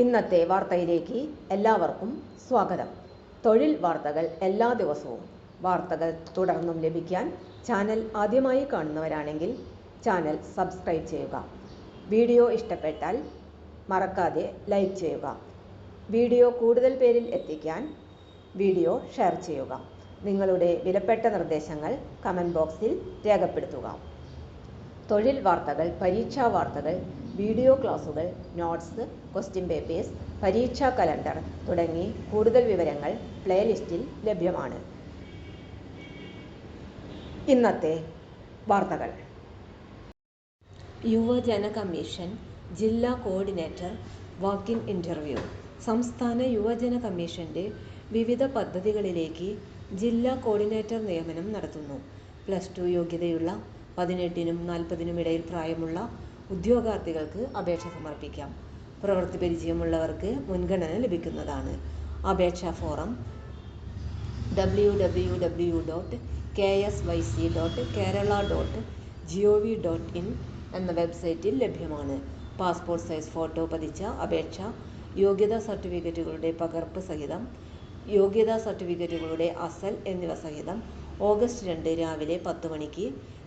ഇന്നത്തെ വാർത്തയിലേക്ക് എല്ലാവർക്കും സ്വാഗതം. തൊഴിൽ വാർത്തകൾ എല്ലാ ദിവസവും വാർത്തകൾ തുടർന്നും ലഭിക്കാൻ ചാനൽ ആദ്യമായി കാണുന്നവരാണെങ്കിൽ ചാനൽ സബ്സ്ക്രൈബ് ചെയ്യുക. വീഡിയോ ഇഷ്ടപ്പെട്ടാൽ മറക്കാതെ ലൈക്ക് ചെയ്യുക. വീഡിയോ കൂടുതൽ പേരിൽ എത്തിക്കാൻ വീഡിയോ ഷെയർ ചെയ്യുക. നിങ്ങളുടെ വിലപ്പെട്ട നിർദ്ദേശങ്ങൾ കമൻറ്റ് ബോക്സിൽ രേഖപ്പെടുത്തുക. തൊഴിൽ വാർത്തകൾ, പരീക്ഷാ വാർത്തകൾ, വീഡിയോ ക്ലാസുകൾ, നോട്ട്സ്, ക്വസ്റ്റ്യൻ പേപ്പേഴ്സ്, പരീക്ഷാ കലണ്ടർ തുടങ്ങി കൂടുതൽ വിവരങ്ങൾ പ്ലേലിസ്റ്റിൽ ലഭ്യമാണ്. ഇന്നത്തെ വാർത്തകൾ. യുവജന കമ്മീഷൻ ജില്ലാ കോർഡിനേറ്റർ വാക്കിൻ ഇൻ്റർവ്യൂ. സംസ്ഥാന യുവജന കമ്മീഷൻ്റെ വിവിധ പദ്ധതികളിലേക്ക് ജില്ലാ കോർഡിനേറ്റർ നിയമനം നടത്തുന്നു. +2 യോഗ്യതയുള്ള 18-നും 40-നും ഇടയിൽ പ്രായമുള്ള ഉദ്യോഗാർത്ഥികൾക്ക് അപേക്ഷ സമർപ്പിക്കാം. പ്രവൃത്തി പരിചയമുള്ളവർക്ക് മുൻഗണന ലഭിക്കുന്നതാണ്. അപേക്ഷാ ഫോറം www.ksYC.kerala.gov.in എന്ന വെബ്സൈറ്റിൽ ലഭ്യമാണ്. പാസ്പോർട്ട് സൈസ് ഫോട്ടോ പതിച്ച അപേക്ഷ, യോഗ്യതാ സർട്ടിഫിക്കറ്റുകളുടെ പകർപ്പ് സഹിതം, യോഗ്യതാ സർട്ടിഫിക്കറ്റുകളുടെ അസൽ എന്നിവ സഹിതം ഓഗസ്റ്റ് 2 രാവിലെ 10 മണിക്ക്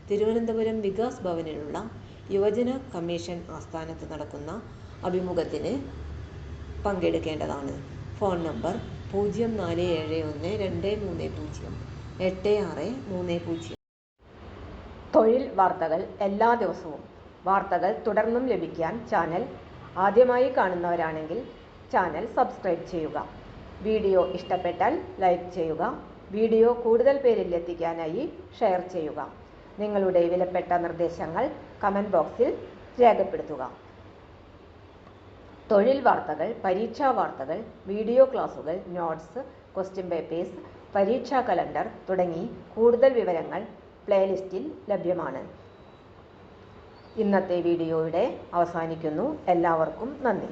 തിരുവനന്തപുരം വികാസ് ഭവനിലുള്ള യുവജന കമ്മീഷൻ ആസ്ഥാനത്ത് നടക്കുന്ന അഭിമുഖത്തിന് പങ്കെടുക്കേണ്ടതാണ്. Phone number 047123086030. തൊഴിൽ വാർത്തകൾ എല്ലാ ദിവസവും വാർത്തകൾ തുടർന്നും ലഭിക്കാൻ ചാനൽ ആദ്യമായി കാണുന്നവരാണെങ്കിൽ ചാനൽ സബ്സ്ക്രൈബ് ചെയ്യുക. വീഡിയോ ഇഷ്ടപ്പെട്ടാൽ ലൈക്ക് ചെയ്യുക. വീഡിയോ കൂടുതൽ പേരിൽ എത്തിക്കാനായി ഷെയർ ചെയ്യുക. നിങ്ങളുടെ വിലപ്പെട്ട നിർദ്ദേശങ്ങൾ കമൻറ്റ് ബോക്സിൽ രേഖപ്പെടുത്തുക. തൊഴിൽ വാർത്തകൾ, പരീക്ഷാ വാർത്തകൾ, വീഡിയോ ക്ലാസുകൾ, നോട്ട്സ്, ക്വസ്റ്റ്യൻ പേപ്പേഴ്സ്, പരീക്ഷാ കലണ്ടർ തുടങ്ങി കൂടുതൽ വിവരങ്ങൾ പ്ലേലിസ്റ്റിൽ ലഭ്യമാണ്. ഇന്നത്തെ വീഡിയോയുടെ അവസാനിക്കുന്നു. എല്ലാവർക്കും നന്ദി.